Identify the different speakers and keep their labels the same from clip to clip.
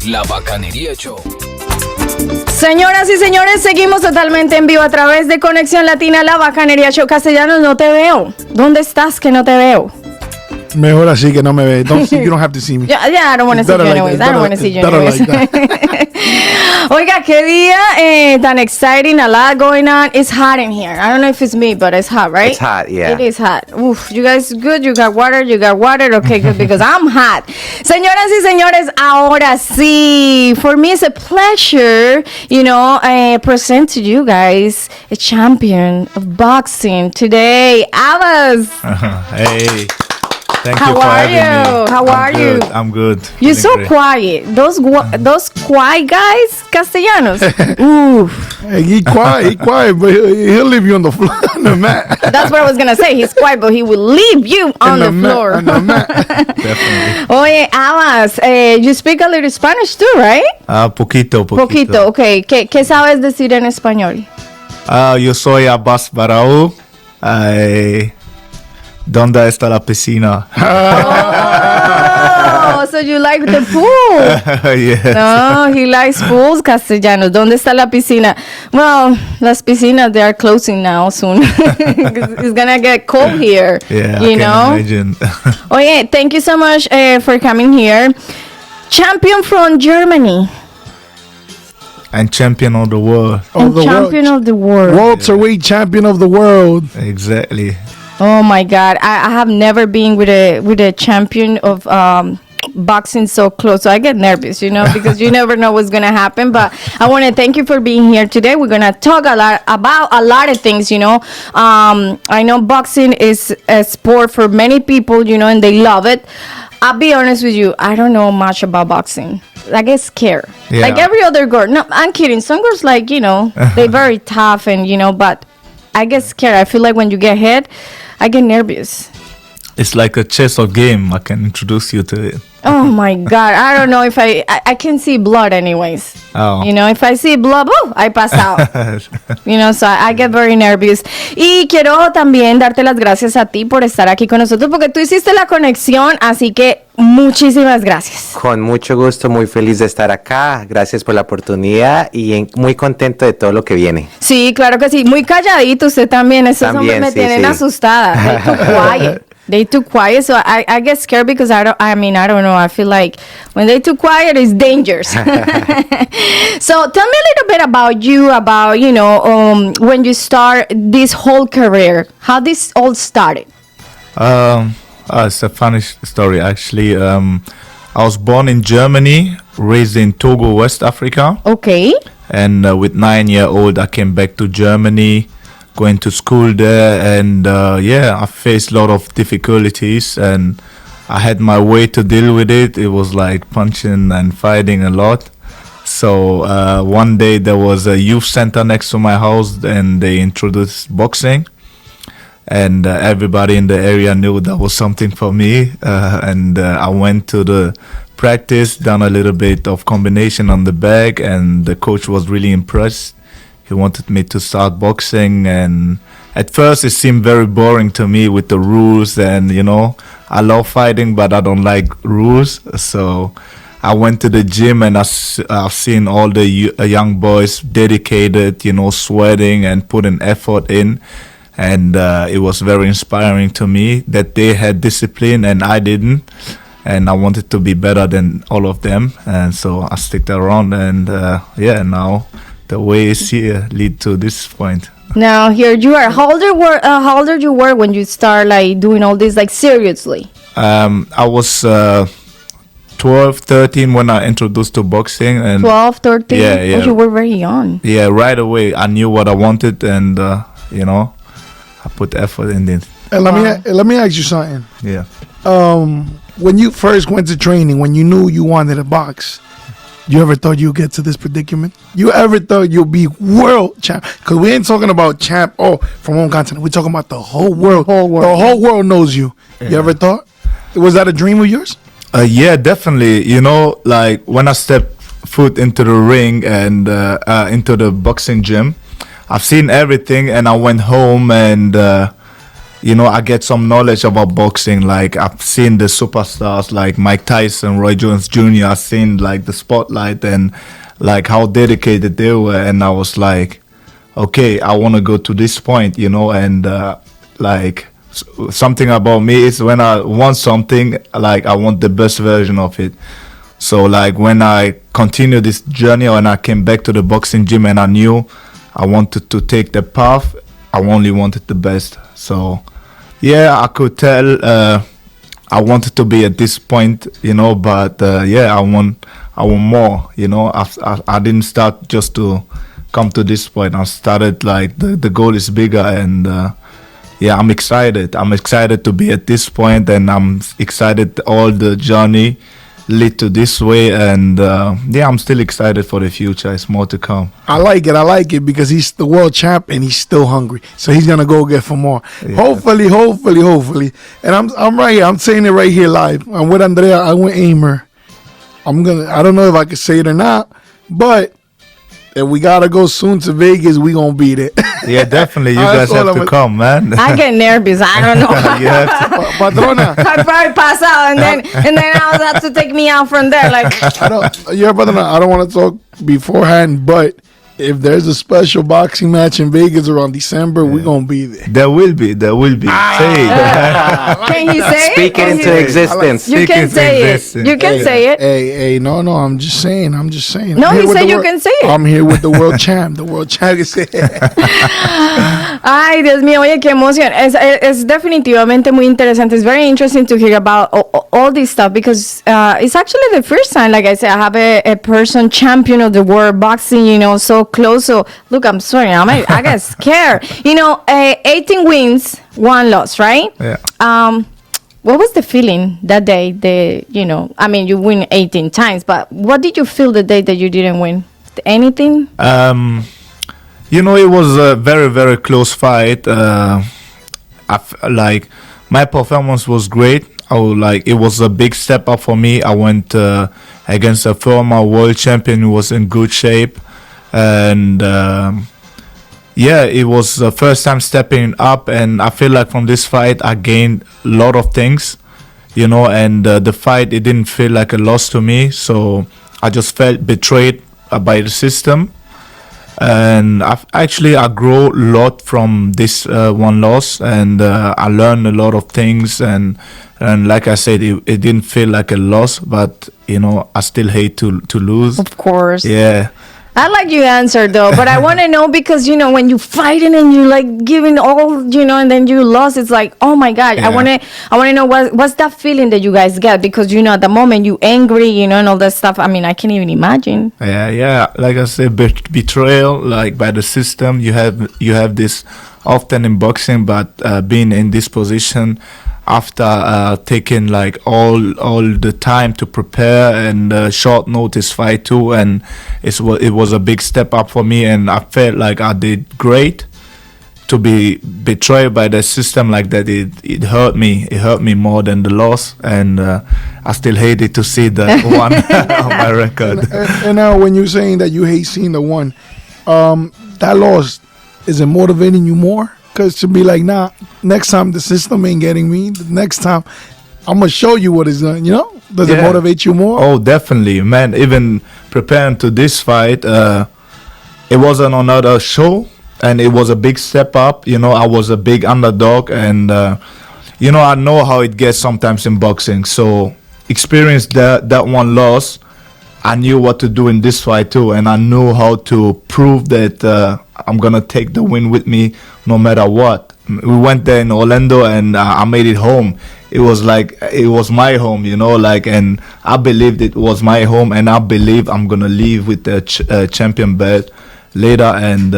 Speaker 1: La Bacanería Show.
Speaker 2: Señoras y señores, seguimos totalmente en vivo a través de Conexión Latina, La Bacanería Show. Castellanos, no te veo. ¿Dónde estás que no te veo?
Speaker 3: Mejor así que no me ve. You don't have to see me.
Speaker 2: Yeah, I don't want to see you anyways. I don't want to see you anyways. Oiga, qué día tan exciting, a lot going on. It's hot in here. I don't know if it's me, but it's hot, right?
Speaker 4: It's hot, yeah.
Speaker 2: It is hot. Oof, you guys good? You got water? Okay, good, because I'm hot. Señoras y señores, ahora sí. For me, it's a pleasure, present to you guys a champion of boxing today, Abass.
Speaker 5: Hey. Thank you
Speaker 2: How
Speaker 5: for
Speaker 2: are
Speaker 5: having me.
Speaker 2: you? How are you?
Speaker 5: I'm good.
Speaker 2: You're
Speaker 5: Feeling
Speaker 2: so
Speaker 5: great.
Speaker 2: quiet. Those quiet guys, Castellanos. Oof.
Speaker 3: Hey, he quiet, but he'll leave you on the floor on the mat.
Speaker 2: That's what I was gonna say. He's quiet, but he will leave you on the floor.
Speaker 3: On the mat.
Speaker 5: Definitely.
Speaker 2: Oye, Abass, you speak a little Spanish too, right?
Speaker 5: Poquito.
Speaker 2: Poquito, okay. ¿Qué sabes decir en español?
Speaker 5: Yo soy Abass Baraou. ¿Dónde está la piscina?
Speaker 2: Oh, so you like the pool?
Speaker 5: Yes.
Speaker 2: No, he likes pools, Castellanos. ¿Dónde está la piscina? Well, las piscinas, they are closing now soon. It's gonna get cold here.
Speaker 5: Yeah,
Speaker 2: you
Speaker 5: I
Speaker 2: know?
Speaker 5: can imagine.
Speaker 2: Oye, thank you so much for coming here. Champion from Germany.
Speaker 5: And champion of the world.
Speaker 2: And champion of the world.
Speaker 3: Welterweight champion of the world.
Speaker 5: Exactly.
Speaker 2: Oh my God, I have never been with a champion of boxing so close, so I get nervous, because you never know what's gonna happen. But I want to thank you for being here today. We're gonna talk about a lot of things. I know boxing is a sport for many people, and they love it. I'll be honest with you, I don't know much about boxing. I get scared.
Speaker 5: Yeah.
Speaker 2: Like every other girl. No, I'm kidding. Some girls they're very tough and but I get scared. I feel like when you get hit, I get nervous.
Speaker 5: It's like a chess or game. I can introduce you to it.
Speaker 2: Oh my God. I don't know if I can see blood anyways.
Speaker 5: Oh.
Speaker 2: If I see blood, I pass out. So I get very nervous. Y quiero también darte las gracias a ti por estar aquí con nosotros porque tú hiciste la conexión, así que muchísimas gracias.
Speaker 4: Con mucho gusto, muy feliz de estar acá. Gracias por la oportunidad y muy contento de todo lo que viene.
Speaker 2: Sí, claro que sí. Muy calladito usted también. Esos hombres me tienen asustada. They're too quiet. They too quiet, so I get scared because I don't know. I feel like when they too quiet, it's dangerous. So tell me a little bit about you, when you start this whole career, how this all started.
Speaker 5: It's a funny story, actually. I was born in Germany, raised in Togo, West Africa.
Speaker 2: Okay.
Speaker 5: And with 9-year-old, I came back to Germany, going to school there, and I faced a lot of difficulties, and I had my way to deal with it. It was like punching and fighting a lot. So one day there was a youth center next to my house, and they introduced boxing, and everybody in the area knew that was something for me, and I went to the practice, done a little bit of combination on the bag, and the coach was really impressed. He wanted me to start boxing, and at first it seemed very boring to me with the rules, and I love fighting, but I don't like rules. So I went to the gym, and I've seen all the young boys dedicated, sweating and putting effort in, and it was very inspiring to me that they had discipline and I didn't, and I wanted to be better than all of them, and so I stick around, and now the way is here lead to this point.
Speaker 2: Now here you are. How old you were when you start doing all this seriously?
Speaker 5: I was 12, 13 when I introduced to boxing, and
Speaker 2: 12, 13.
Speaker 5: Yeah.
Speaker 2: Oh, you were very young.
Speaker 5: Yeah, right away I knew what I wanted, and I put effort in it.
Speaker 3: And let me ask you something.
Speaker 5: Yeah.
Speaker 3: When you first went to training, when you knew you wanted to box, you ever thought you'd get to this predicament? You ever thought you'll be world champ? Because we ain't talking about champ, from one continent. We're talking about the whole world. The whole world knows you. Yeah. You ever thought? Was that a dream of yours?
Speaker 5: Yeah, definitely. Like when I stepped foot into the ring and into the boxing gym, I've seen everything, and I went home and I get some knowledge about boxing. Like I've seen the superstars like Mike Tyson, Roy Jones Jr. I've seen like the spotlight and like how dedicated they were, and I was like, okay, I want to go to this point, and like something about me is when I want something, like I want the best version of it. So like when I continued this journey and I came back to the boxing gym and I knew I wanted to take the path, I only wanted the best. So yeah, I could tell I wanted to be at this point, but yeah, I want more, I didn't start just to come to this point. I started like the goal is bigger, and yeah, I'm excited. I'm excited to be at this point, and I'm excited all the journey lead to this way, and yeah, I'm still excited for the future. It's more to come.
Speaker 3: I like it because he's the world champ and he's still hungry, so he's gonna go get for more.
Speaker 5: Yeah.
Speaker 3: Hopefully, and I'm right here. I'm saying it right here live. I'm with Andrea. I went Aimer. I don't know if I can say it or not, but if we gotta go soon to Vegas, we gonna beat it.
Speaker 5: Yeah, definitely. You guys have to come, man.
Speaker 2: I get nervous. I don't know.
Speaker 5: You have to.
Speaker 3: Patrona,
Speaker 2: I probably pass out, and then I'll have to take me out from there. Like,
Speaker 3: Patrona, I don't want to talk beforehand, but if there's a special boxing match in Vegas around December, we gonna be there.
Speaker 5: There will be. Say it.
Speaker 2: can he say
Speaker 4: Speak it into existence.
Speaker 2: You can say it. You can say it.
Speaker 3: Hey, no, I'm just saying.
Speaker 2: No,
Speaker 3: I'm
Speaker 2: he
Speaker 3: here with
Speaker 2: said
Speaker 3: the
Speaker 2: you can say it.
Speaker 3: I'm here with the world champ. The world champ is
Speaker 2: Ay, Dios mío, oye, qué emoción. Es definitivamente muy interesante. It's very interesting to hear about all this stuff because it's actually the first time, like I said, I have a person champion of the world boxing, so close. So, look, I'm sorry. I get scared. 18 wins, 1 loss, right?
Speaker 5: Yeah.
Speaker 2: What was the feeling that day? You win 18 times, but what did you feel the day that you didn't win? Anything?
Speaker 5: It was a very, very close fight. Like my performance was great. It was a big step up for me. I went against a former world champion who was in good shape, and yeah, it was the first time stepping up. And I feel like from this fight, I gained a lot of things, And the fight, it didn't feel like a loss to me. So I just felt betrayed by the system. And I grew a lot from this one loss, and I learned a lot of things, and like I said, it didn't feel like a loss, but I still hate to lose.
Speaker 2: Of course.
Speaker 5: Yeah.
Speaker 2: I like your answer though, but I want to know because when you fighting and you like giving all, and then you lost, it's like, oh my God,
Speaker 5: Yeah.
Speaker 2: I want to know what's that feeling that you guys get because at the moment you angry, and all that stuff. I mean, I can't even imagine.
Speaker 5: Yeah. Like I said, betrayal, like by the system. You have this often in boxing, but being in this position after taking like all the time to prepare and short notice fight too, and it was a big step up for me, and I felt like I did great. To be betrayed by the system like that, it hurt me. It hurt me more than the loss, and I still hated to see that one on my record.
Speaker 3: And now, when you're saying that you hate seeing the one, that loss, is it motivating you more? Because to be like, nah, next time the system ain't getting me. The next time, I'm gonna show you what it's done. Does it
Speaker 5: Yeah.
Speaker 3: motivate you more?
Speaker 5: Oh, definitely, man. Even preparing to this fight, it wasn't another show, and it was a big step up. I was a big underdog, and I know how it gets sometimes in boxing. So, experience that one loss, I knew what to do in this fight too, and I knew how to prove that I'm gonna take the win with me no matter what. We went there in Orlando, and I made it home. It was like it was my home, and I believed it was my home, and I believe I'm gonna leave with the champion belt later. And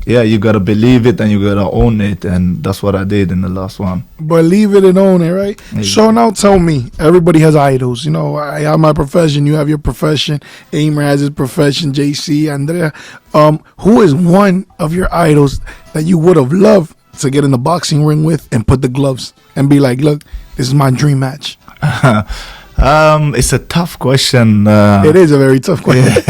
Speaker 5: yeah, you gotta believe it, and you gotta own it, and that's what I did in the last one.
Speaker 3: Believe it and own it, right?
Speaker 5: Yeah.
Speaker 3: So now tell me, everybody has idols. I have my profession, you have your profession, Aimer has his profession, JC, Andrea. Who is one of your idols that you would have loved to get in the boxing ring with and put the gloves and be like, look, this is my dream match?
Speaker 5: It's a tough question.
Speaker 3: It is a very tough question.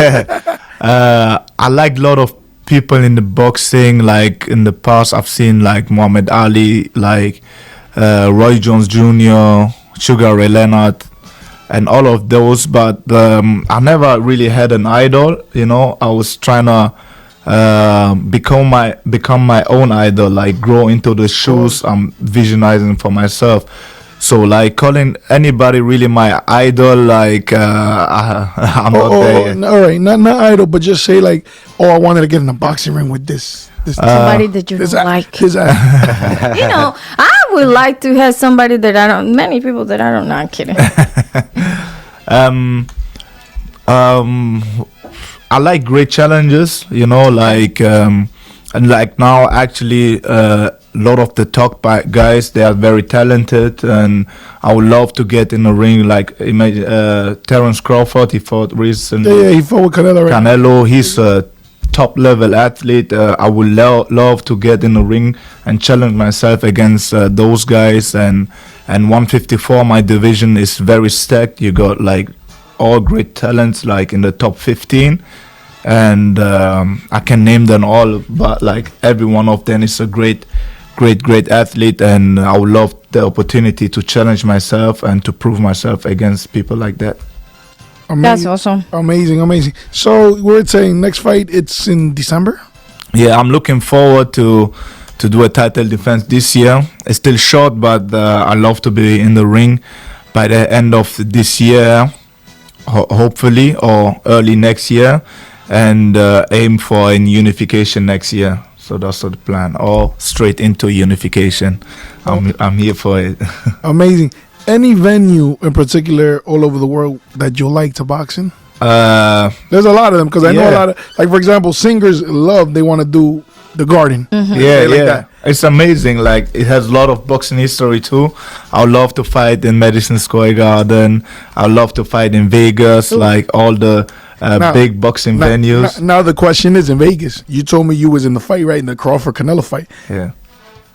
Speaker 5: I like a lot of people in the boxing. Like in the past, I've seen like Muhammad Ali, like Roy Jones Jr., Sugar Ray Leonard, and all of those. But I never really had an idol. You know, I was trying to become my own idol, like grow into the shoes I'm visualizing for myself. So like calling anybody really my idol, like I'm not there yet.
Speaker 3: All right, not idol, but just say like, I wanted to get in a boxing ring with this
Speaker 2: Somebody that you don't like. You know, I would like to have somebody that I don't. Many people that I don't. Not kidding.
Speaker 5: I like great challenges, you know, like and like now actually a lot of the top guys, they are very talented, and I would love to get in the ring. Like imagine Terence Crawford, he fought recently.
Speaker 3: Yeah, he fought with Canelo. Right?
Speaker 5: Canelo, he's a top level athlete. I would love to get in the ring and challenge myself against those guys. And 154, my division is very stacked. You got like all great talents, like in the top 15, and I can name them all, but like every one of them is a great athlete, and I would love the opportunity to challenge myself and to prove myself against people like that.
Speaker 2: That's awesome.
Speaker 3: Amazing. So we're saying next fight, it's in December?
Speaker 5: Yeah, I'm looking forward to do a title defense this year. It's still short, but I love to be in the ring by the end of this year, hopefully, or early next year, and aim for in unification next year. So that's the plan, or straight into unification. I'm here for it. Amazing.
Speaker 3: Any venue in particular all over the world that you like to box in? There's a lot of them, because I know a lot of, like for example, singers they want to do the Garden.
Speaker 5: Mm-hmm. Yeah. It's amazing. Like it has a lot of boxing history too. I would love to fight in Madison Square Garden. I would love to fight in Vegas, like all the big boxing venues.
Speaker 3: Now the question is, in Vegas, you told me you was in the fight, right? In the Crawford Canelo fight.
Speaker 5: Yeah.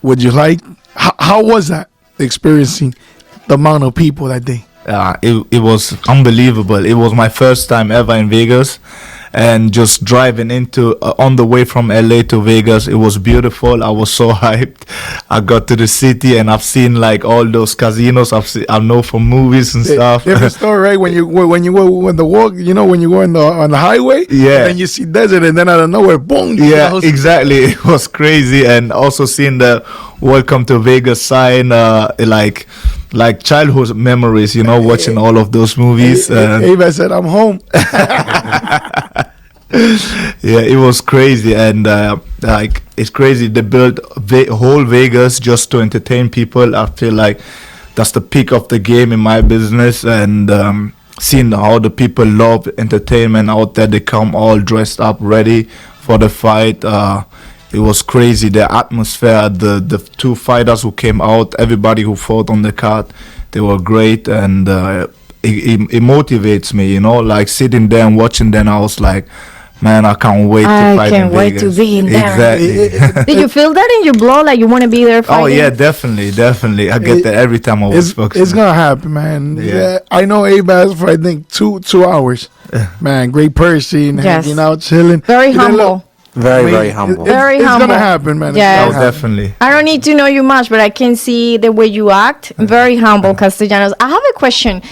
Speaker 3: Would you like? How was that experiencing the amount of people that day?
Speaker 5: It was unbelievable. It was my first time ever in Vegas, and just driving into on the way from LA to Vegas, it was beautiful. I was so hyped. I got to the city, and I've seen like all those casinos I know from movies and stuff.
Speaker 3: Different story, right? When you go on the walk, you know, when you go on the highway,
Speaker 5: yeah,
Speaker 3: and you see desert, and then out of nowhere, boom.
Speaker 5: Yeah, exactly. It was crazy, and also seeing the "Welcome to Vegas" sign, like childhood memories, you know, watching all of those movies.
Speaker 3: Ava said, "I'm home."
Speaker 5: Yeah, it was crazy, and like it's crazy. They built whole Vegas just to entertain people. I feel like that's the peak of the game in my business, and seeing how the people love entertainment out there. They come all dressed up, ready for the fight. It was crazy. The atmosphere, the two fighters who came out, everybody who fought on the card, they were great, and it motivates me, you know, like sitting there and watching them. I was like, man, I can't wait to fight in Vegas. I can't wait
Speaker 2: to be in there.
Speaker 5: Exactly.
Speaker 2: Did you feel that in your blood, like you want to be there fighting?
Speaker 5: Oh yeah, definitely. I get that every time I was boxing.
Speaker 3: It's gonna happen, man. Yeah. I know Abass for I think 2 hours. Man, great person, hanging out, chilling.
Speaker 2: Very humble.
Speaker 4: Very humble.
Speaker 2: Very humble.
Speaker 3: It's gonna happen, man.
Speaker 2: Yeah,
Speaker 5: definitely.
Speaker 2: I don't need to know you much, but I can see the way you act. Very humble, Castellanos. I have a question.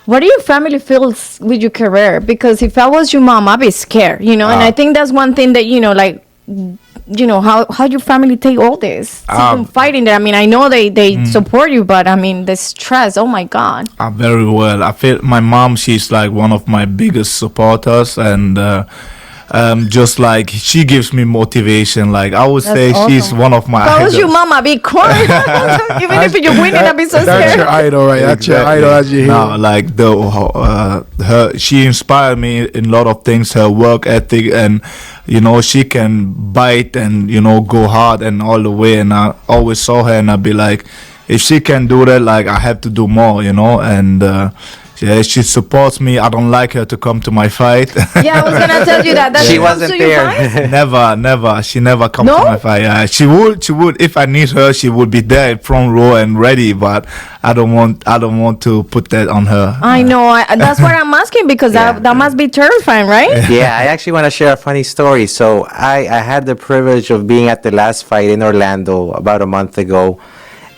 Speaker 2: What do your family feels with your career? Because if I was your mom, I'd be scared, you know. And I think that's one thing that, you know, like, you know, how your family take all this fighting there. I mean, I know they support you, but I mean, the stress. Oh my God.
Speaker 5: Very well. I feel my mom. She's like one of my biggest supporters, and just like she gives me motivation. Like I would say, awesome. She's one of my.
Speaker 2: If I was your mom, I'd be crying. Even if you're winning, I'd be so scared.
Speaker 3: That's your idol, right? That's your idol. That's your hero.
Speaker 5: No, like her, she inspired me in a lot of things. Her work ethic, and you know, she can bite and, you know, go hard and all the way. And I always saw her, and I'd be like, if she can do that, like I have to do more, you know. And Yeah, she supports me. I don't like her to come to my fight.
Speaker 2: Yeah, I was gonna tell you that.
Speaker 4: She
Speaker 2: She comes
Speaker 4: wasn't
Speaker 2: to your
Speaker 4: there.
Speaker 2: fights?
Speaker 5: Never. She never comes
Speaker 2: No?
Speaker 5: to my fight. She would. If I need her, she would be there in front row and ready. But I don't want to put that on her.
Speaker 2: I know. That's what I'm asking because
Speaker 4: Yeah.
Speaker 2: that must be terrifying, right?
Speaker 4: Yeah, I actually want to share a funny story. So I had the privilege of being at the last fight in Orlando about a month ago.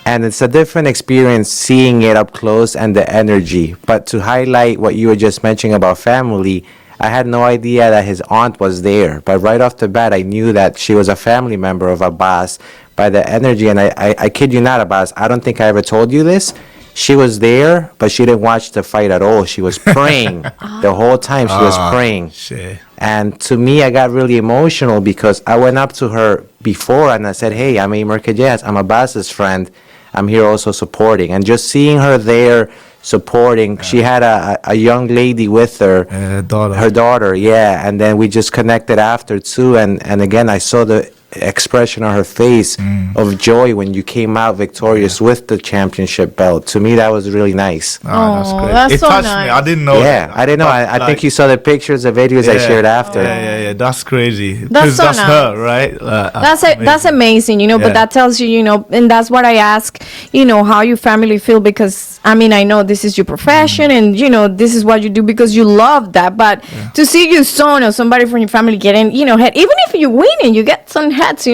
Speaker 4: And it's a different experience seeing it up close and the energy. But to highlight what you were just mentioning about family, I had no idea that his aunt was there. But right off the bat, I knew that she was a family member of Abass by the energy. And I kid you not, Abass, I don't think I ever told you this. She was there, but she didn't watch the fight at all. She was praying the whole time. She was praying.
Speaker 5: Shit.
Speaker 4: And to me, I got really emotional because I went up to her before and I said, hey, I'm Emer Kajas. I'm Abass's friend. I'm here also supporting. And just seeing her there supporting, she had a young lady with her.
Speaker 5: Daughter.
Speaker 4: Her daughter, yeah. And then we just connected after too. And again, I saw the expression on her face of joy when you came out victorious with the championship belt. To me, that was really nice.
Speaker 5: That's
Speaker 2: Oh,
Speaker 5: great.
Speaker 2: that's
Speaker 5: It
Speaker 2: so
Speaker 5: touched
Speaker 2: nice.
Speaker 5: me. I didn't know.
Speaker 4: Yeah,
Speaker 5: that.
Speaker 4: I didn't know.
Speaker 5: But,
Speaker 4: I think
Speaker 5: like,
Speaker 4: you saw the pictures, the videos I shared after.
Speaker 5: Yeah. That's crazy.
Speaker 2: That's
Speaker 5: 'Cause
Speaker 2: so
Speaker 5: that's
Speaker 2: nice.
Speaker 5: her, right?
Speaker 2: That's amazing, but
Speaker 5: Yeah.
Speaker 2: that tells you, and that's what I ask, how your family feel, because I mean, I know this is your profession and this is what you do because you love that, but to see your son or somebody from your family getting, head, even if you win and you get some heads,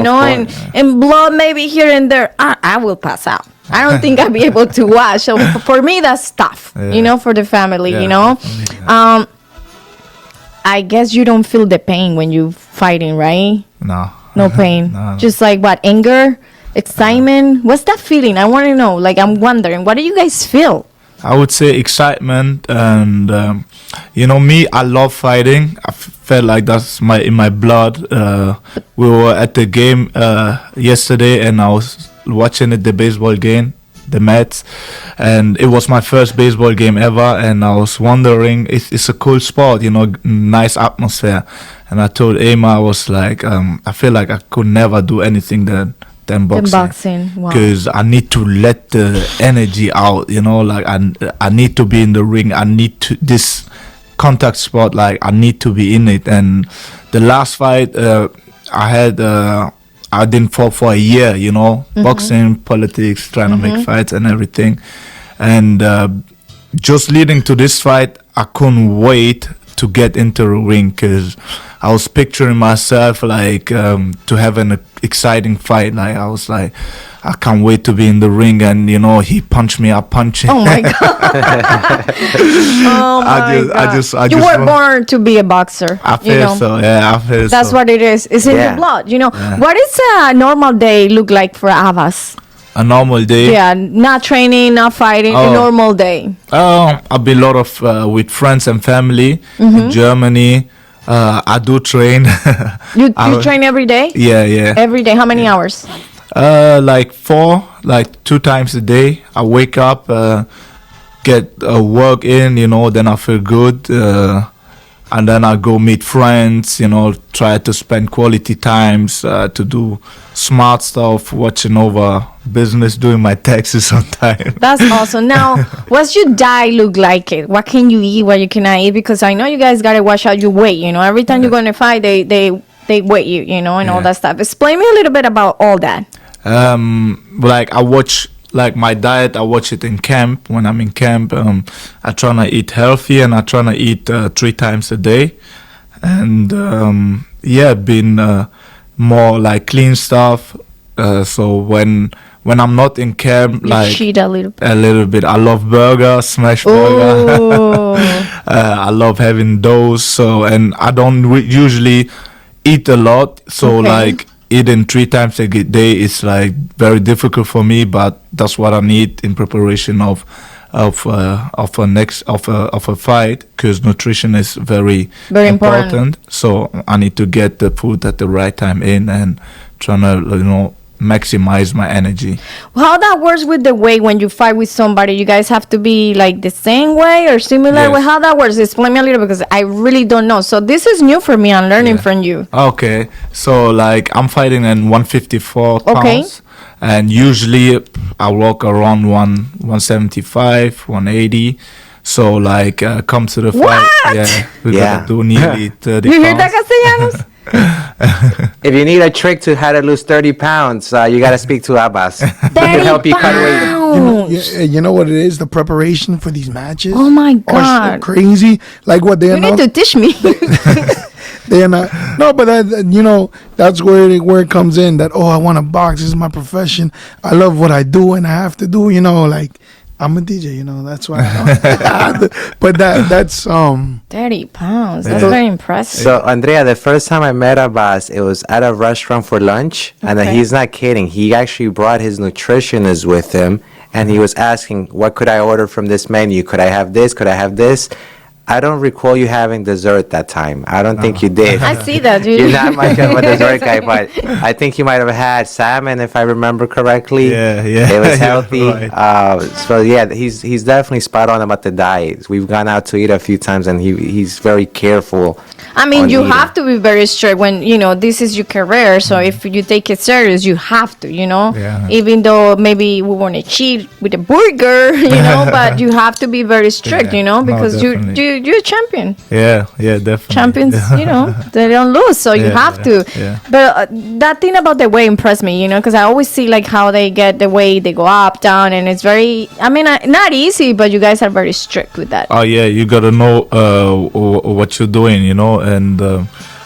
Speaker 2: and blood maybe here and there, I will pass out. I don't think I'll be able to watch. So for me, that's tough, for the family, I guess you don't feel the pain when you're fighting, right? No pain.
Speaker 5: No.
Speaker 2: Just like what? Anger? Excitement? What's that feeling? I want to know. Like, I'm wondering, what do you guys feel?
Speaker 5: I would say excitement, and me, I love fighting. I felt like that's in my blood. We were at the game yesterday, and I was watching the baseball game, the Mets, and it was my first baseball game ever. And I was wondering, it's a cool sport, nice atmosphere. And I told Emma, I was like, I feel like I could never do anything than boxing.
Speaker 2: Wow.
Speaker 5: Because I need to let the energy out, like I need to be in the ring. I need to, this contact sport, like I need to be in it. And the last fight I had, I didn't fall for a year, boxing, politics, trying to make fights and everything. And just leading to this fight, I couldn't wait to get into the ring because I was picturing myself like to have an exciting fight. Like I was like, I can't wait to be in the ring, and he punched me, I punched him.
Speaker 2: Oh my god! Oh my god!
Speaker 5: I just
Speaker 2: you were born to be a boxer.
Speaker 5: I feel so. Yeah, I feel
Speaker 2: That's
Speaker 5: so.
Speaker 2: what it is. It's in your blood. What is a normal day look like for Abass?
Speaker 5: A normal day.
Speaker 2: Yeah, not training, not fighting. A normal day.
Speaker 5: I've been a lot of with friends and family in Germany. I do train.
Speaker 2: You train every day?
Speaker 5: Yeah.
Speaker 2: Every day. How many hours?
Speaker 5: Like 2 times a day. I wake up, get work in, then I feel good. And then I go meet friends, try to spend quality times, to do smart stuff, watching over business, doing my taxes on time.
Speaker 2: That's awesome. Now, what's your diet look like? What can you eat, what you cannot eat? Because I know you guys got to watch out your weight, Every time you're going to fight, they weight you, and all that stuff. Explain me a little bit about all that.
Speaker 5: Like I watch, like my diet, I watch it in camp. When I'm in camp, I try to eat healthy, and I try to eat 3 times a day. And been more like clean stuff. So when I'm not in camp,
Speaker 2: You
Speaker 5: like
Speaker 2: cheat a little bit.
Speaker 5: a little bit, I love burger, smash burger.
Speaker 2: Ooh.
Speaker 5: I love having those. So, and I don't usually eat a lot. So
Speaker 2: Okay.
Speaker 5: like eating 3 times a day is like very difficult for me, but that's what I need in preparation of a fight, because nutrition is very
Speaker 2: important.
Speaker 5: So I need to get the food at the right time in, and trying to maximize my energy.
Speaker 2: How that works with the weight when you fight with somebody? You guys have to be like the same way or similar
Speaker 5: Yes.
Speaker 2: way? How that works? Explain me a little, because I really don't know. So this is new for me. I'm learning from you.
Speaker 5: Okay, so like I'm fighting in 154 pounds.
Speaker 2: Okay.
Speaker 5: And usually I walk around 175, 180. So like, come to the fight.
Speaker 2: What?
Speaker 5: Yeah, we
Speaker 4: Yeah.
Speaker 5: gotta do nearly 30
Speaker 2: You hear that,
Speaker 5: pounds.
Speaker 2: Castellanos?
Speaker 4: If you need a trick to how to lose 30 pounds, you got to speak to Abass. He can help you cut weight.
Speaker 3: You know what it is? The preparation for these matches.
Speaker 2: Oh my
Speaker 3: Are so
Speaker 2: God.
Speaker 3: crazy. Like what they are
Speaker 2: You need
Speaker 3: not.
Speaker 2: to teach me.
Speaker 3: They are not. No, but that's where it comes in. That I want to box. This is my profession. I love what I do, and I have to do. Like I'm a DJ. That's why. But that's
Speaker 2: 30 pounds. That's very impressive.
Speaker 4: So, Andrea, the first time I met Abass, it was at a restaurant for lunch. And
Speaker 2: Okay.
Speaker 4: he's not kidding. He actually brought his nutritionist with him. And he was asking, what could I order from this menu? Could I have this? Could I have this? I don't recall you having dessert that time. I don't think you did.
Speaker 2: I see that, dude.
Speaker 4: You're not much of a dessert guy, but I think you might have had salmon, if I remember correctly.
Speaker 5: Yeah.
Speaker 4: It was
Speaker 5: Yeah,
Speaker 4: healthy.
Speaker 5: right.
Speaker 4: So yeah, he's definitely spot on about the diet. We've gone out to eat a few times, and he's very careful.
Speaker 2: I mean,
Speaker 4: on
Speaker 2: you
Speaker 4: eating.
Speaker 2: have to be very strict when, this is your career. So if you take it serious, you have to,
Speaker 5: Yeah.
Speaker 2: even though maybe we want to cheat with a burger, but you have to be very strict,
Speaker 5: Yeah. No,
Speaker 2: because
Speaker 5: definitely.
Speaker 2: you're a champion.
Speaker 5: Yeah, definitely.
Speaker 2: Champions, they don't lose, so you
Speaker 5: Yeah,
Speaker 2: have to.
Speaker 5: yeah.
Speaker 2: But that thing about the weight impressed me, because I always see like how they get the weight, they go up, down, and it's very, not easy, but you guys are very strict with that.
Speaker 5: Oh yeah, you gotta know what you're doing, and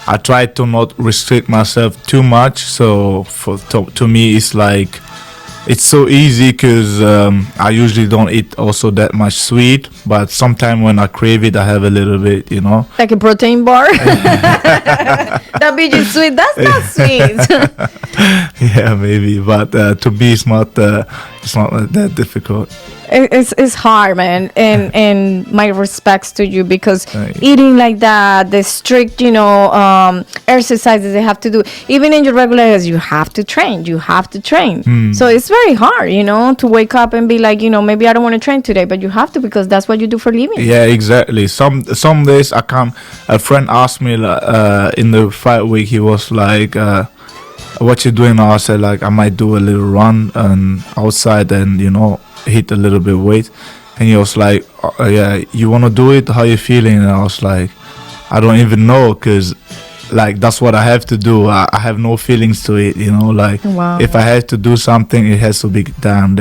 Speaker 5: I try to not restrict myself too much. So to me, it's like it's so easy because I usually don't eat also that much sweet, but sometimes when I crave it, I have a little bit,
Speaker 2: Like a protein bar. That bitch is sweet. That's not sweet.
Speaker 5: Yeah, maybe, but to me, it's not that difficult.
Speaker 2: It's hard, man, and my respects to you, because
Speaker 5: Right.
Speaker 2: eating like that, the strict, exercises they have to do, even in your regular days, you have to train. So it's very hard, to wake up and be like, maybe I don't want to train today, but you have to, because that's what you do for living.
Speaker 5: Yeah, exactly. Some days I can't. A friend asked me in the fight week. He was like, "What you doing now?" I said like, "I might do a little run and outside and hit a little bit weight." And he was like, "Yeah, you wanna do it? How you feeling?" And I was like, "I don't even know, cause like that's what I have to do. I have no feelings to it, like
Speaker 2: Wow.
Speaker 5: if I have to do something, it has to be done.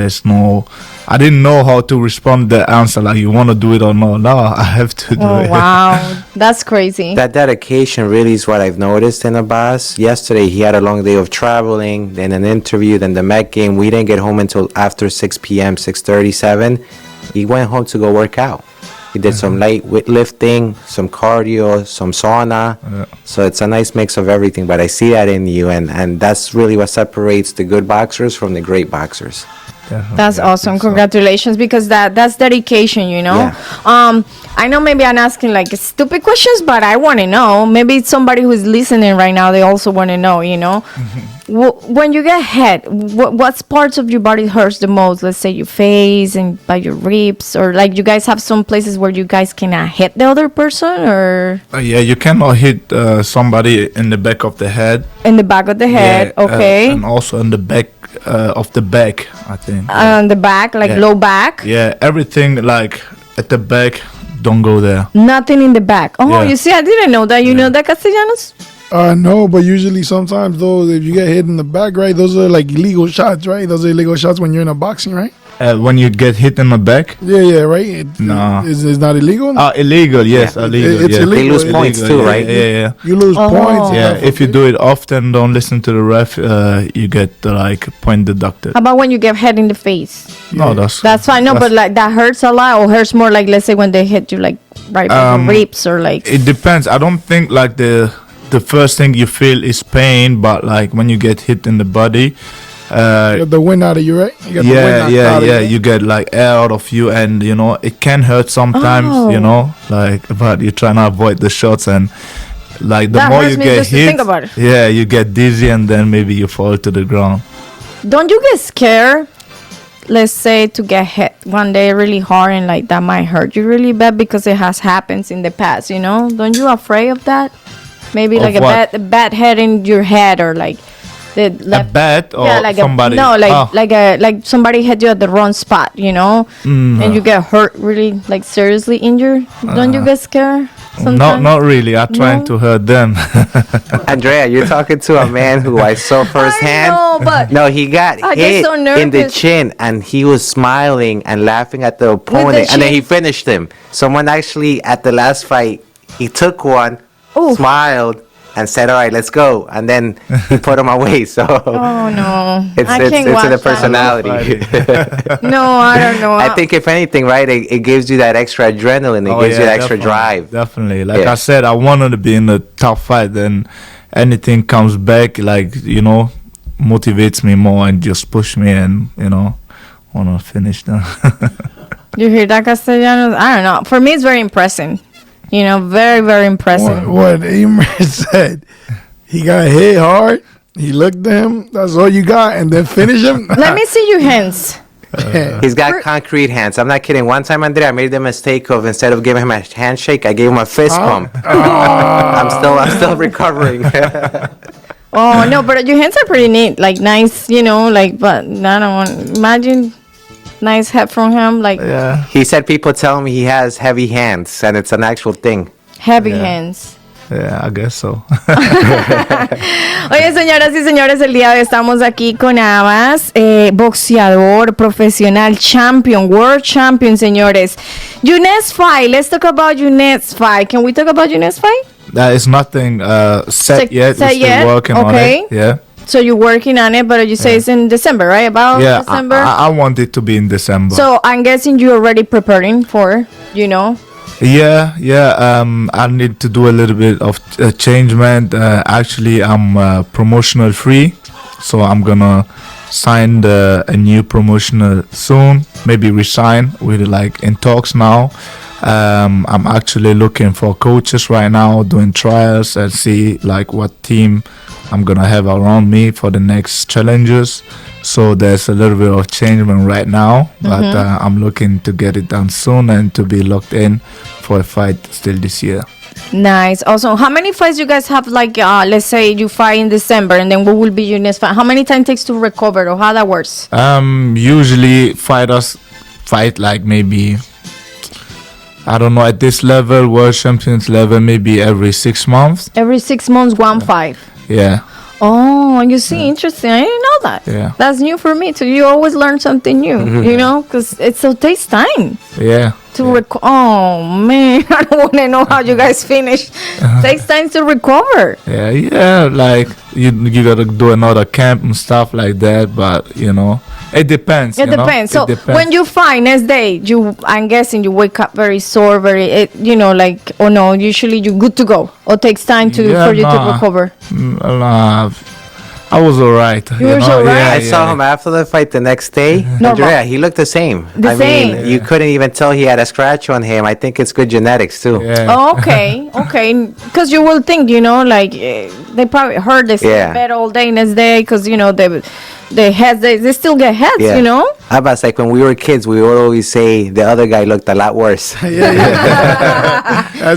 Speaker 5: I didn't know how to respond the answer, like you want to do it or no. No, I have to do
Speaker 2: Oh,
Speaker 5: it.
Speaker 2: wow. That's crazy.
Speaker 4: That dedication really is what I've noticed in Abass. Yesterday, he had a long day of traveling, then an interview, then the Met game. We didn't get home until after 6 p.m., 6:37. He went home to go work out. He did some light lifting, some cardio, some sauna. So it's a nice mix of everything, but I see that in you, and that's really what separates the good boxers from the great boxers.
Speaker 5: Definitely,
Speaker 2: That's
Speaker 5: I
Speaker 2: awesome.
Speaker 5: think so.
Speaker 2: Congratulations, because that's dedication,
Speaker 4: Yeah.
Speaker 2: I know maybe I'm asking like stupid questions, but I want to know. Maybe it's somebody who's listening right now. They also want to know, when you get hit, what parts of your body hurts the most? Let's say your face and by your ribs, or like you guys have some places where you guys cannot hit the other person, or
Speaker 5: Yeah, you cannot hit somebody in the back of the head.
Speaker 2: in the back of the head.
Speaker 5: Yeah,
Speaker 2: Okay.
Speaker 5: and also in the back of the back, I think.
Speaker 2: On the back, like
Speaker 5: Yeah.
Speaker 2: low back.
Speaker 5: Yeah, everything like at the back, don't go there.
Speaker 2: Nothing in the back. Oh,
Speaker 5: Yeah.
Speaker 2: you see, I didn't know that. You know that, Castellanos?
Speaker 3: No, but usually sometimes though, if you get hit in the back, right, those are like illegal shots, right? Those are illegal shots when you're in a boxing, right?
Speaker 5: When you get hit in the back,
Speaker 3: Yeah, right.
Speaker 5: No.
Speaker 3: It's not illegal.
Speaker 5: illegal. Yes,
Speaker 4: Yeah.
Speaker 5: illegal.
Speaker 3: It's
Speaker 5: yeah.
Speaker 3: illegal.
Speaker 4: They lose
Speaker 3: Illegal,
Speaker 4: points too, right?
Speaker 5: Yeah.
Speaker 3: You lose
Speaker 2: Oh.
Speaker 3: points.
Speaker 5: Yeah, if you do it often, don't listen to the ref. You get like point deducted.
Speaker 2: How about when you get hit in the face?
Speaker 5: No,
Speaker 2: That's fine. No, but like that hurts a lot, or hurts more like, let's say when they hit you like right by the ribs, or like.
Speaker 5: It depends. I don't think like the first thing you feel is pain, but like when you get hit in the body,
Speaker 3: You got the wind out of you, right? You got the wind knocked out of
Speaker 5: yeah.
Speaker 3: you.
Speaker 5: You get like air out of you, and it can hurt sometimes.
Speaker 2: Oh.
Speaker 5: Like, but you try to avoid the shots, and like the
Speaker 2: That
Speaker 5: more
Speaker 2: hurts
Speaker 5: you
Speaker 2: me
Speaker 5: get
Speaker 2: just to
Speaker 5: hit,
Speaker 2: think about it.
Speaker 5: yeah, you get dizzy, and then maybe you fall to the ground.
Speaker 2: Don't you get scared? Let's say to get hit one day really hard, and like that might hurt you really bad because it has happened in the past. Don't you afraid of that? Maybe
Speaker 5: Of
Speaker 2: like
Speaker 5: what?
Speaker 2: a bad head in your head, or like the
Speaker 5: A
Speaker 2: left.
Speaker 5: bat or
Speaker 2: Yeah, like
Speaker 5: somebody?
Speaker 2: no, like
Speaker 5: Oh.
Speaker 2: like somebody hit you at the wrong spot, you know, and you get hurt, really like seriously injured. Don't you get scared? Sometimes?
Speaker 5: Not really. I'm trying
Speaker 2: No?
Speaker 5: to hurt them.
Speaker 4: Andrea, you're talking to a man who I saw firsthand.
Speaker 2: I know, but
Speaker 4: No, he got
Speaker 2: I get
Speaker 4: hit
Speaker 2: so
Speaker 4: in the
Speaker 2: nervous.
Speaker 4: chin, and he was smiling and laughing at the opponent, and then
Speaker 2: chin?
Speaker 4: he finished him. Someone actually at the last fight, he took one,
Speaker 2: Ooh.
Speaker 4: smiled, and said, "All right, let's go," and then he put him away. So
Speaker 2: oh no,
Speaker 4: it's
Speaker 2: I can't
Speaker 4: in
Speaker 2: watch
Speaker 4: the
Speaker 2: that.
Speaker 4: personality.
Speaker 2: No, I don't know.
Speaker 4: I think if anything, right, it gives you that extra adrenaline. It
Speaker 5: Oh,
Speaker 4: gives you
Speaker 5: yeah,
Speaker 4: that extra
Speaker 5: definitely,
Speaker 4: drive.
Speaker 5: Definitely. Like
Speaker 4: Yeah.
Speaker 5: I said, I wanted to be in a tough fight. Then anything comes back, like, motivates me more and just push me and, want to finish them.
Speaker 2: You hear that, Castellanos? I don't know. For me, it's very impressive. Very, very impressive.
Speaker 3: What EME said, he got hit hard. He looked at him. That's all you got, and then finish him.
Speaker 2: Let me see your hands.
Speaker 4: He's got concrete hands. I'm not kidding. One time, Andrea, I made the mistake of, instead of giving him a handshake, I gave him a fist pump. I'm still recovering.
Speaker 2: Oh no, but your hands are pretty neat. Like nice, but I don't want imagine nice head from him, like
Speaker 5: Yeah.
Speaker 4: He said people tell me he has heavy hands, and it's an actual thing.
Speaker 2: heavy
Speaker 5: Yeah.
Speaker 2: hands.
Speaker 5: Yeah, I guess so.
Speaker 2: Oye, señoras y señores, el día de hoy estamos aquí con Abass, boxeador profesional, champion, world champion, señores. Younes fight. Let's talk about Younes fight. Can we talk about Younes fight?
Speaker 5: That is nothing set yet.
Speaker 2: set
Speaker 5: We're still
Speaker 2: yet?
Speaker 5: working
Speaker 2: Okay.
Speaker 5: on it. Yeah.
Speaker 2: So you're working on it, but you say it's in December, right? About
Speaker 5: Yeah.
Speaker 2: December.
Speaker 5: I want it to be in December.
Speaker 2: So I'm guessing you're already preparing for,
Speaker 5: Yeah. I need to do a little bit of changement. Actually, I'm promotional free, so I'm gonna sign a new promotional soon. Maybe resign. We're like in talks now. I'm actually looking for coaches right now, doing trials and see like what team I'm gonna have around me for the next challenges. So there's a little bit of changement right now, but I'm looking to get it done soon and to be locked in for a fight still this year.
Speaker 2: Nice. Also, how many fights you guys have? Like, let's say you fight in December, and then what will be your next fight? How many time takes to recover, or how that works?
Speaker 5: Usually fighters fight like maybe, I don't know, at this level, world champions level, maybe every 6 months.
Speaker 2: Every 6 months, one fight.
Speaker 5: Yeah.
Speaker 2: Oh, you see, interesting. I didn't know that.
Speaker 5: Yeah.
Speaker 2: That's new for me too. You always learn something new, because it takes time
Speaker 5: Yeah.
Speaker 2: to Oh man, I don't want to know how you guys finish. Takes time to recover.
Speaker 5: Yeah, like you gotta do another camp and stuff like that, but it depends.
Speaker 2: It depends. So when you fight next day, I'm guessing you wake up very sore, oh no, usually you're good to go, or takes time for you to recover.
Speaker 5: I was alright.
Speaker 2: You was alright?
Speaker 4: I saw him after the fight the next day.
Speaker 2: Normal.
Speaker 4: Andrea, he looked the same.
Speaker 2: The same.
Speaker 4: mean, you couldn't even tell he had a scratch on him. I think it's good genetics too.
Speaker 5: Yeah.
Speaker 2: Oh, okay, because you will think, they probably heard this
Speaker 4: Yeah.
Speaker 2: bed all day next day, because the heads, they still get heads,
Speaker 4: Yeah. Abass, like when we were kids, we would always say the other guy looked a lot worse.
Speaker 3: That's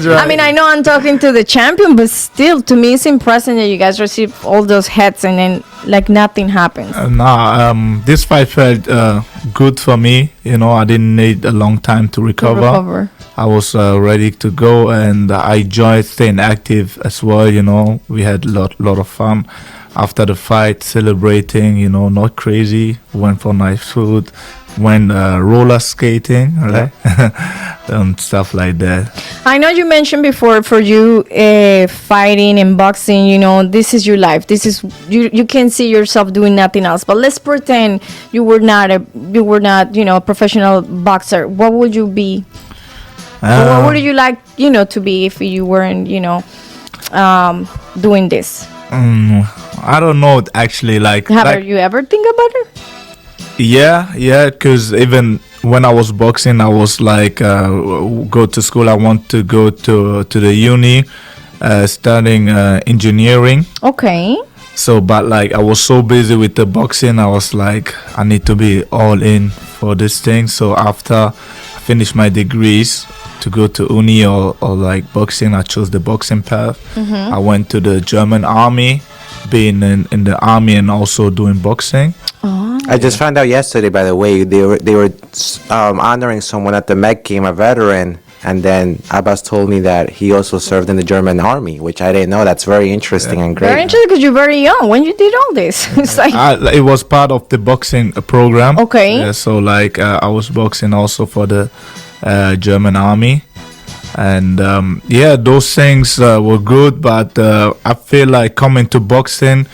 Speaker 3: right.
Speaker 2: I mean, I know I'm talking to the champion, but still, to me, it's impressive that you guys receive all those heads and then like nothing happens.
Speaker 5: This fight felt good for me. I didn't need a long time to recover. I was ready to go, and I enjoyed staying active as well. We had a lot of fun after the fight, celebrating. Not crazy. Went for nice food. Went roller skating, right? And stuff like that.
Speaker 2: I know you mentioned before, for you, fighting and boxing, this is your life. This is you can see yourself doing nothing else. But let's pretend you were not a professional boxer. What would you be? Or what would you like, to be if you weren't, doing this?
Speaker 5: I don't know actually.
Speaker 2: Have you ever think about it?
Speaker 5: Yeah, because even when I was boxing, I was like, go to school. I want to go to the uni, studying engineering.
Speaker 2: Okay.
Speaker 5: So, but like I was so busy with the boxing, I was like, I need to be all in for this thing. So after I finished my degrees to go to uni or like boxing, I chose the boxing path. I went to the German army being in the army and also doing boxing.
Speaker 4: I just found out yesterday, by the way, they were honoring someone at the Met game, a veteran, and then Abass told me that he also served in the German army, which I didn't know. That's very interesting and great.
Speaker 2: Very interesting because you're very young when you did all this. It's like
Speaker 5: It was part of the boxing program.
Speaker 2: Okay.
Speaker 5: Yeah, so like I was boxing also for the German army, and yeah, those things were good. But I feel like coming to boxing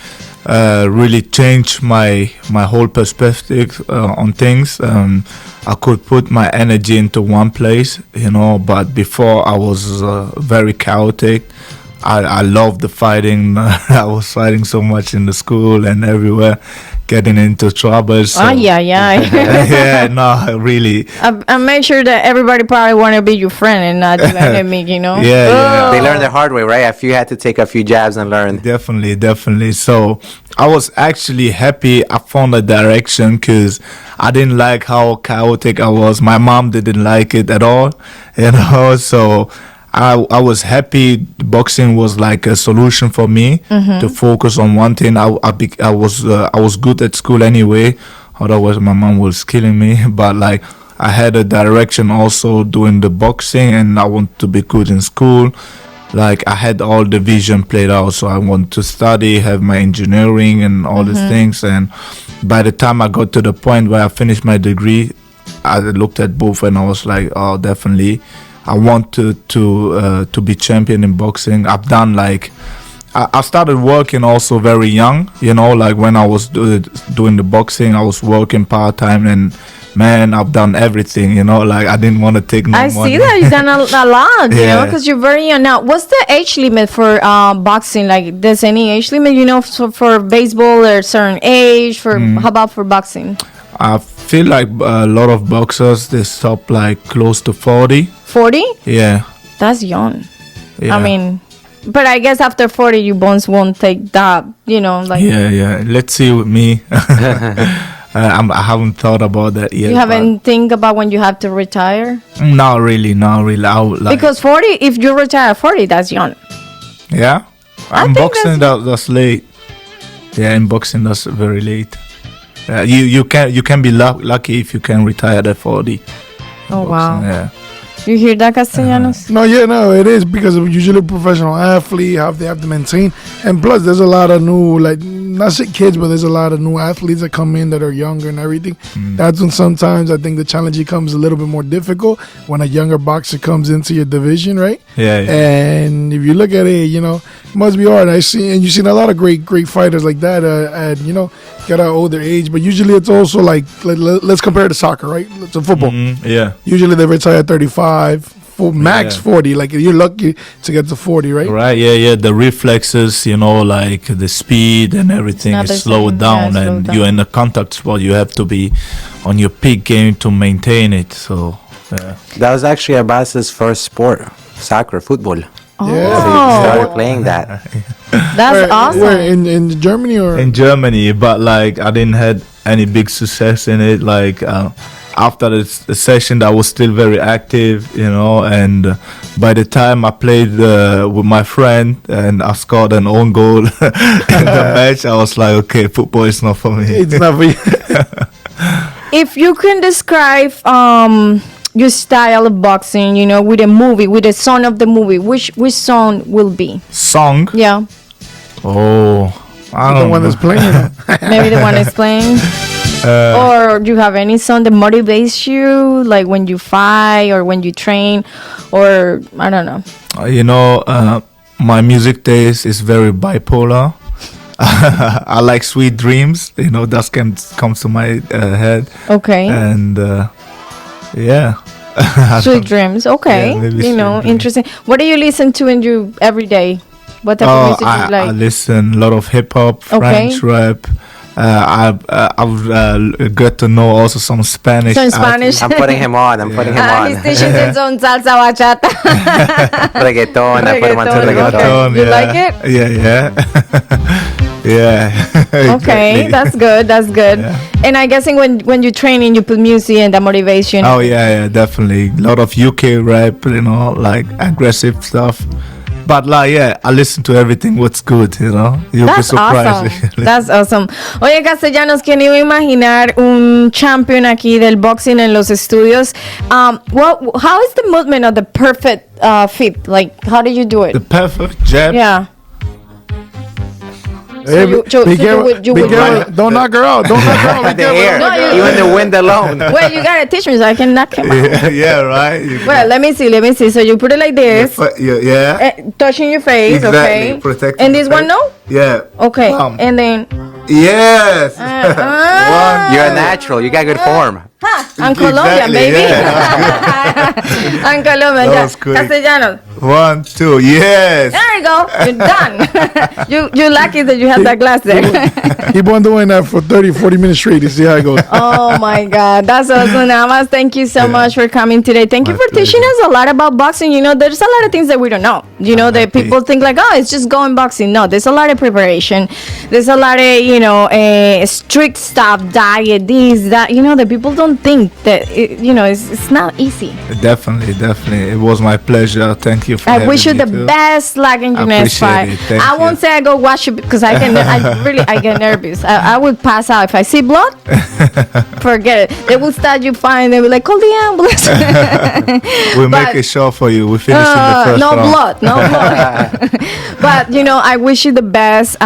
Speaker 5: really changed my whole perspective on things. I could put my energy into one place, you know. But before I was very chaotic. I loved the fighting. I was fighting so much in the school and everywhere, getting into trouble. So,
Speaker 2: yeah.
Speaker 5: yeah, no, really.
Speaker 2: I make sure that everybody probably want to be your friend and not your enemy, you know?
Speaker 5: Yeah.
Speaker 4: They learned the hard way, right? If you had to take a few jabs and learn.
Speaker 5: Definitely. So I was actually happy I found a direction because I didn't like how chaotic I was. My mom didn't like it at all, you know. So I was happy boxing was like a solution for me to focus on one thing. I was good at school anyway. Otherwise, my mom was killing me. But like I had a direction also doing the boxing, and I want to be good in school. Like I had all the vision played out, so I want to study, have my engineering and all these things. And by the time I got to the point where I finished my degree, I looked at both and I was like, oh, definitely. I want to be champion in boxing. I've done like I started working also very young, you know, like when I was doing the boxing, I was working part-time, and man, I've done everything, you know, like I didn't want to take no
Speaker 2: I
Speaker 5: money.
Speaker 2: see that you've done a lot, you know,
Speaker 5: Yeah.
Speaker 2: because you're very young. Now, what's the age limit for boxing? Like, there's any age limit, you know, for baseball or certain age? For how about for boxing?
Speaker 5: I feel like a lot of boxers, they stop like close to 40.
Speaker 2: 40?
Speaker 5: Yeah.
Speaker 2: That's young.
Speaker 5: Yeah.
Speaker 2: I mean, but I guess after 40, you bones won't take that, you know, like
Speaker 5: Yeah. Let's see with me. I haven't thought about that yet.
Speaker 2: you haven't think about when you have to retire?
Speaker 5: Not really. I would like,
Speaker 2: Because 40, if you retire at 40, that's young.
Speaker 5: yeah, I'm
Speaker 2: think
Speaker 5: boxing. That's late. Yeah, in boxing that's very late. You can be lucky if you can retire at 40.
Speaker 2: Oh,
Speaker 5: Boxing,
Speaker 2: wow.
Speaker 5: Yeah.
Speaker 2: You hear that, Castellanos?
Speaker 3: No, it is because of usually a professional athlete, how they have to maintain. And plus, there's a lot of new, like, not say kids, but there's a lot of new athletes that come in that are younger and everything. That's when sometimes I think the challenge becomes a little bit more difficult when a younger boxer comes into your division, right?
Speaker 5: Yeah.
Speaker 3: And if you look at it, you know, it must be hard. You've seen a lot of great fighters like that, at, you know, get an older age. But usually it's also like let's compare it to soccer, right? To football.
Speaker 5: Yeah.
Speaker 3: Usually they retire at 35, max 40. Like you're lucky to get to 40, right?
Speaker 5: Right. Yeah. The reflexes, you know, like the speed and everything
Speaker 2: Not the
Speaker 5: is slowed
Speaker 2: same.
Speaker 5: down,
Speaker 2: Yeah, slowed
Speaker 5: and
Speaker 2: down.
Speaker 5: you're in a contact sport. You have to be on your peak game to maintain it. So. Yeah.
Speaker 4: That was actually Abass's first sport, soccer, football.
Speaker 2: Oh,
Speaker 4: So he started playing that.
Speaker 2: that's awesome.
Speaker 3: Where in Germany or
Speaker 5: In Germany, but like I didn't had any big success in it. Like after the session, I was still very active, you know. And by the time I played with my friend and I scored an own goal in the match, I was like, okay, football is not for me.
Speaker 3: it's not for you?
Speaker 2: If you can describe your style of boxing, you know, with a movie, with a song of the movie, which song will be?
Speaker 5: Song?
Speaker 2: Yeah,
Speaker 5: Oh, I
Speaker 3: The
Speaker 5: don't
Speaker 3: one
Speaker 5: know.
Speaker 3: that's playing.
Speaker 2: maybe the one is playing. Or do you have any song that motivates you, like when you fight or when you train, or I don't know.
Speaker 5: You know, my music taste is very bipolar. I like Sweet Dreams. You know, that comes to my head.
Speaker 2: Okay.
Speaker 5: And yeah.
Speaker 2: Sweet dreams. Okay.
Speaker 5: Yeah, maybe
Speaker 2: you
Speaker 5: Sweet
Speaker 2: know,
Speaker 5: Dreams.
Speaker 2: interesting. What do you listen to in you every day? What type of
Speaker 5: Oh,
Speaker 2: music do you
Speaker 5: I
Speaker 2: like?
Speaker 5: listen a lot of hip hop,
Speaker 2: Okay.
Speaker 5: French rap. I've got to know also some Spanish.
Speaker 2: So in Spanish.
Speaker 4: I'm putting him on. I'm putting him
Speaker 2: He's
Speaker 4: on.
Speaker 2: teaching his own salsa bachata.
Speaker 4: Reggaeton. I put him on to
Speaker 2: Reggaeton,
Speaker 4: reggaeton.
Speaker 2: okay. You like it?
Speaker 5: Yeah. Yeah.
Speaker 2: Okay,
Speaker 5: Exactly.
Speaker 2: that's good. That's good.
Speaker 5: Yeah.
Speaker 2: And I'm guessing when you're training, you put music and the motivation.
Speaker 5: Oh yeah, definitely. A lot of UK rap, you know, like aggressive stuff. But like, yeah, I listen to everything what's good, you know. You'll be
Speaker 2: That's
Speaker 5: surprised.
Speaker 2: awesome. That's awesome. Oye, Castellanos, ¿quién iba a imaginar un champion aquí del boxing en los estudios? How is the movement of the perfect fit? Like, how did you do it?
Speaker 5: The perfect jab.
Speaker 2: Yeah.
Speaker 3: Hey,
Speaker 2: you
Speaker 3: be careful.
Speaker 2: you
Speaker 3: Be
Speaker 2: would
Speaker 3: careful.
Speaker 2: run.
Speaker 3: Don't knock her out. Don't knock her out. Be
Speaker 4: The air,
Speaker 3: careful.
Speaker 2: No, you-
Speaker 4: even the wind alone.
Speaker 2: Well, you gotta teach me so I can knock him out.
Speaker 5: Yeah, yeah, right. You
Speaker 2: Well, let me see. So you put it like this,
Speaker 5: yeah.
Speaker 2: touching your face,
Speaker 5: Exactly,
Speaker 2: okay?
Speaker 5: protecting
Speaker 2: And
Speaker 5: the
Speaker 2: this one,
Speaker 5: face.
Speaker 2: no?
Speaker 5: Yeah.
Speaker 2: Okay.
Speaker 5: Bam.
Speaker 2: And then,
Speaker 5: Yes.
Speaker 4: You're a natural. You got good form.
Speaker 2: I'm Colombian,
Speaker 5: Exactly,
Speaker 2: baby.
Speaker 5: yeah.
Speaker 2: I'm Colombian.
Speaker 5: That was quick.
Speaker 2: Castellanos.
Speaker 5: 1, 2, yes.
Speaker 2: There you go. You're done. You're lucky that you have that glass there.
Speaker 3: Keep on doing that for 30, 40 minutes straight to see how it goes.
Speaker 2: Oh my God, that's awesome, Abass. Thank you so much for coming today. Thank you
Speaker 5: My
Speaker 2: for teaching
Speaker 5: pleasure.
Speaker 2: us a lot about boxing. You know, there's a lot of things that we don't know. You know, that
Speaker 5: happy.
Speaker 2: people think like, oh, it's just going boxing. No, there's a lot of preparation. There's a lot of, you know, strict stuff, diet, this, that. You know, that people don't think that, you know, it's not easy.
Speaker 5: Definitely. It was my pleasure. Thank you for
Speaker 2: I
Speaker 5: having
Speaker 2: wish you
Speaker 5: me
Speaker 2: the
Speaker 5: too.
Speaker 2: best luck in your next
Speaker 5: Appreciate
Speaker 2: fight.
Speaker 5: it. Thank
Speaker 2: I
Speaker 5: you.
Speaker 2: won't say I go watch it because I get nervous. I would pass out if I see blood. Forget it. They will start you fine. They will like call the ambulance.
Speaker 5: We'll
Speaker 2: But-
Speaker 5: make it short for you. We finished in the first
Speaker 2: no
Speaker 5: round.
Speaker 2: blood. But you know, I wish you the best.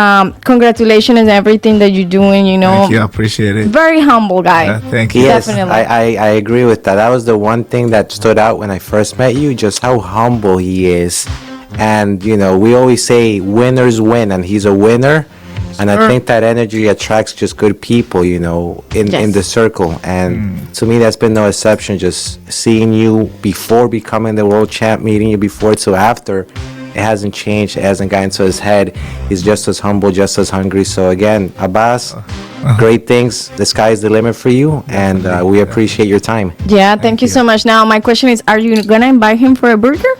Speaker 2: Congratulations on everything that you're doing. You know,
Speaker 5: Thank you. I appreciate it.
Speaker 2: very humble guy.
Speaker 5: Thank you.
Speaker 4: Yes,
Speaker 2: Definitely.
Speaker 4: I agree with that. That was the one thing that stood out when I first met you, just how humble he is. And, you know, we always say winners win, and he's a winner. And I think that energy attracts just good people, you know, in
Speaker 2: Yes.
Speaker 4: the circle. And to me, that's been no exception. Just seeing you before becoming the world champ, meeting you before to after, it hasn't changed. It hasn't gotten to his head. He's just as humble, just as hungry. So again, Abass, great things. The sky is the limit for you, and we appreciate your time.
Speaker 2: Yeah, thank you so much. Now, my question is, are you gonna invite him for a burger?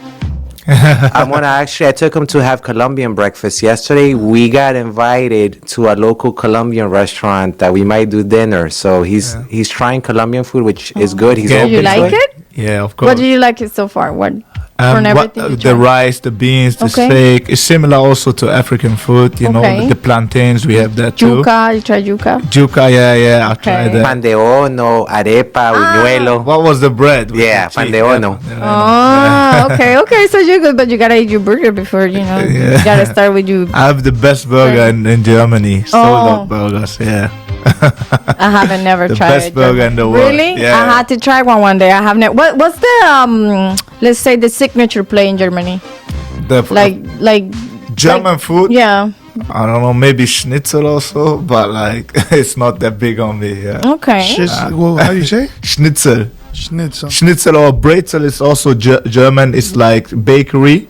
Speaker 4: I took him to have Colombian breakfast yesterday. We got invited to a local Colombian restaurant that we might do dinner. So he's trying Colombian food, which is good. He's
Speaker 2: Do
Speaker 4: open
Speaker 2: you
Speaker 4: to
Speaker 2: like it?
Speaker 5: Yeah, of course.
Speaker 2: What do you like it so far? What from everything you
Speaker 5: the
Speaker 2: tried?
Speaker 5: rice, the beans, the
Speaker 2: Okay.
Speaker 5: steak. It's similar also to African food. You
Speaker 2: Okay.
Speaker 5: know, the plantains. We have that too.
Speaker 2: Yuca, you tried yuca?
Speaker 5: Yuca, yeah. I
Speaker 2: Okay.
Speaker 5: tried that.
Speaker 4: pan de ono, arepa, buñuelo.
Speaker 5: What was the bread? with
Speaker 4: Yeah,
Speaker 5: the
Speaker 4: pan
Speaker 5: cheese?
Speaker 4: de ono.
Speaker 2: Oh, okay. So you're good, but you gotta eat your burger before, you know.
Speaker 5: Yeah.
Speaker 2: You gotta start with you.
Speaker 5: I have the best burger in Germany. Sold
Speaker 2: Oh.
Speaker 5: out burgers, yeah.
Speaker 2: I haven't never
Speaker 5: The
Speaker 2: tried
Speaker 5: best
Speaker 2: it.
Speaker 5: burger in the world.
Speaker 2: Really?
Speaker 5: Yeah.
Speaker 2: I had to try one day. I have never. What's the let's say the signature play in Germany?
Speaker 5: The
Speaker 2: Like
Speaker 5: German food.
Speaker 2: yeah.
Speaker 5: I don't know, maybe schnitzel also, but like it's not that big on me. Yeah.
Speaker 2: Okay.
Speaker 3: Well, how do you say?
Speaker 5: Schnitzel.
Speaker 3: Schnitzel.
Speaker 5: Schnitzel or Brezel is also German. It's like bakery,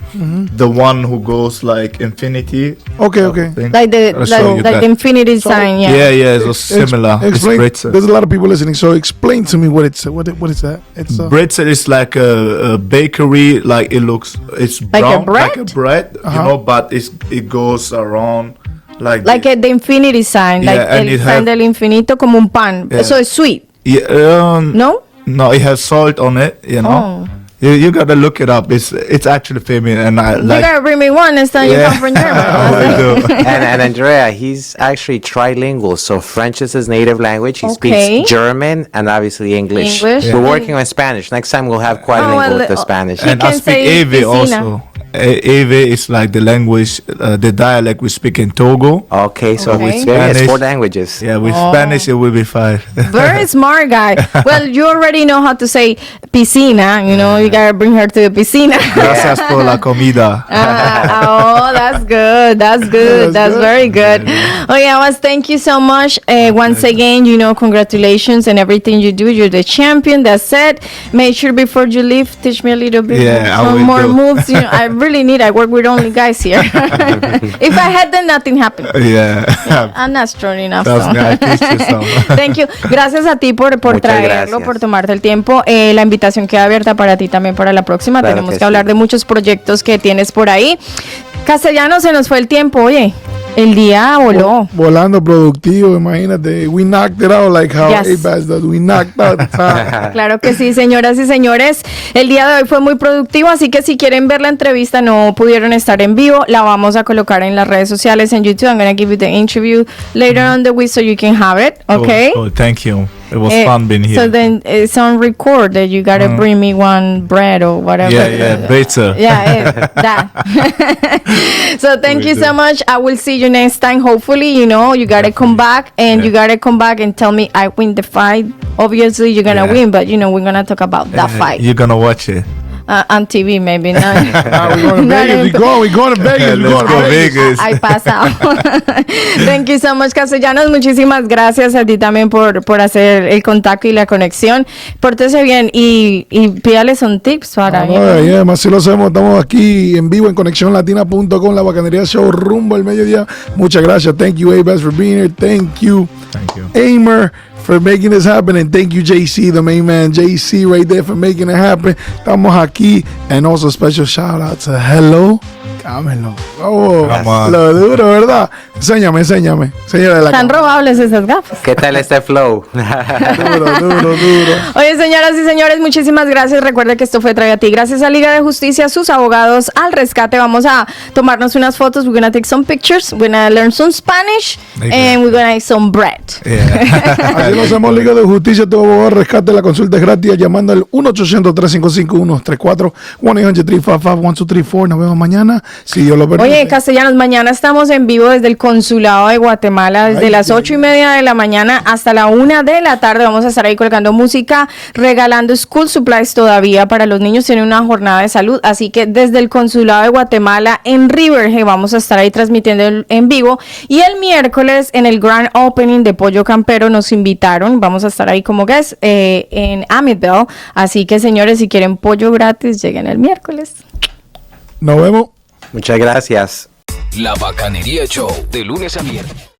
Speaker 5: the one who goes like infinity.
Speaker 3: Okay.
Speaker 5: thing.
Speaker 2: Like the
Speaker 5: I'll show you
Speaker 2: like
Speaker 5: that.
Speaker 2: the infinity sign. Yeah.
Speaker 5: Yeah, it's similar. It's
Speaker 3: Explain.
Speaker 5: Brezel.
Speaker 3: There's a lot of people listening, so explain to me what it's. What is that? It's
Speaker 5: Brezel is like a bakery. Like it looks, it's
Speaker 2: Like a
Speaker 5: brown,
Speaker 2: bread?
Speaker 5: like a bread, you know, but it goes around like
Speaker 2: Like
Speaker 5: this.
Speaker 2: the infinity sign,
Speaker 5: Yeah,
Speaker 2: like
Speaker 5: and
Speaker 2: el
Speaker 5: it
Speaker 2: sign
Speaker 5: have-
Speaker 2: del infinito como un pan.
Speaker 5: Yeah.
Speaker 2: So it's sweet.
Speaker 5: Yeah,
Speaker 2: No?
Speaker 5: no, it has salt on it. You know, you gotta look it up. It's actually famous, and I
Speaker 2: You
Speaker 5: like.
Speaker 2: gotta bring me one next time you
Speaker 5: Yeah.
Speaker 2: come from Germany.
Speaker 5: I will do.
Speaker 4: and Andrea, he's actually trilingual. So French is his native language. He
Speaker 2: Okay.
Speaker 4: speaks German and obviously English.
Speaker 2: English.
Speaker 4: We're
Speaker 2: Yeah.
Speaker 4: working on Spanish. Next time we'll have quadlingual
Speaker 2: well,
Speaker 4: with the Spanish.
Speaker 2: He
Speaker 5: And I
Speaker 2: can
Speaker 5: speak
Speaker 2: say
Speaker 5: Ave
Speaker 2: piscina.
Speaker 5: also. Ave is like the language, the dialect we speak in Togo.
Speaker 4: Okay, so
Speaker 2: Okay.
Speaker 4: we experience
Speaker 5: Spanish.
Speaker 4: 4 languages.
Speaker 5: Yeah, with
Speaker 2: Oh.
Speaker 5: Spanish it will be 5.
Speaker 2: Very smart guy. Well, you already know how to say piscina. You know, you gotta bring her to the piscina.
Speaker 5: Gracias por la comida.
Speaker 2: Oh, that's good. That's good. That's very good. Oh yeah, Abass, thank you so much. Once again, you know, congratulations and everything you do. You're the champion. That's it. Make sure before you leave, teach me a little bit
Speaker 5: Yeah, I
Speaker 2: some
Speaker 5: will
Speaker 2: more
Speaker 5: do.
Speaker 2: moves. You know, I really need. I work with only guys here. If I had them, nothing happened.
Speaker 5: Yeah.
Speaker 2: I'm not strong enough.
Speaker 5: That's
Speaker 2: so.
Speaker 5: gonna teach you some.
Speaker 2: Thank you. Gracias a ti por
Speaker 4: Muchas
Speaker 2: traerlo,
Speaker 4: gracias.
Speaker 2: por tomarte el tiempo. La invitación queda abierta para ti también para la próxima.
Speaker 4: Claro
Speaker 2: Tenemos
Speaker 4: que
Speaker 2: que hablar
Speaker 4: sí.
Speaker 2: de muchos proyectos que tienes por ahí. Castellano, se nos fue el tiempo, oye. El día voló.
Speaker 3: Volando productivo, imagínate. We knocked it out like how
Speaker 2: Yes.
Speaker 3: Abass does. We knocked out the time.
Speaker 2: Claro que sí, señoras y señores. El día de hoy fue muy productivo, así que si quieren ver la entrevista, no pudieron estar en vivo, la vamos a colocar en las redes sociales, en YouTube. I'm going to give you the interview later on the week so you can have it, okay?
Speaker 5: Oh, thank you. It was fun being here.
Speaker 2: So then it's on record that you got to bring me one bread or whatever.
Speaker 5: Yeah, better.
Speaker 2: Yeah, that. So thank you so much. I will see you next time. Hopefully, you gotta come back and you gotta come back and tell me I win the fight. Obviously, you're gonna win, but we're gonna talk about that fight
Speaker 5: You're gonna watch it.
Speaker 2: on TV, maybe. No.
Speaker 3: We're going to Vegas. We're going to Vegas. We're
Speaker 5: Let's
Speaker 3: going
Speaker 5: go
Speaker 3: to Vegas.
Speaker 5: Vegas.
Speaker 2: I pass out. Thank you so much, Castellanos. Muchísimas gracias a ti también por hacer el contacto y la conexión. Pórtese bien y pídale son tips para...
Speaker 3: Más si lo hacemos, estamos aquí en vivo en ConexiónLatina.com, la Bacanería Show, rumbo al mediodía. Muchas gracias. Thank you, Abass, for being here. Thank you, Aimer, for making this happen, and thank you, JC, the main man, JC, right there, for making it happen. Estamos aquí, and also special shout out to Hello Camelo. Oh, lo duro, ¿verdad? Enséñame. Señora de la
Speaker 2: Están
Speaker 3: cámara.
Speaker 2: robables esas gafas.
Speaker 4: ¿Qué tal este flow?
Speaker 3: Duro.
Speaker 2: Oye, señoras y señores, muchísimas gracias. Recuerda que esto fue traído a ti gracias a Liga de Justicia, sus abogados al rescate. Vamos a tomarnos unas fotos. We're gonna take some pictures. We're gonna learn some Spanish. And we're gonna eat some bread.
Speaker 3: Así lo hacemos, Liga de Justicia, tu abogado al rescate. La consulta es gratis llamando al 1-800-355-134, 1-800-355-1234. Nos vemos mañana, si Dios lo permite.
Speaker 2: Oye, Castellanos, mañana estamos en vivo desde el Consulado de Guatemala, desde las 8:30 de la mañana hasta la 1 de la tarde. Vamos a estar ahí colgando música, regalando school supplies todavía para los niños. Tienen una jornada de salud, así que desde el Consulado de Guatemala en Riverhead vamos a estar ahí transmitiendo en vivo. Y el miércoles en el Grand Opening de Pollo Campero nos invitaron. Vamos a estar ahí como guest en Amityville. Así que, señores, si quieren pollo gratis, lleguen el miércoles.
Speaker 3: Nos vemos.
Speaker 4: Muchas gracias.
Speaker 1: La Bacanería Show, de lunes a viernes.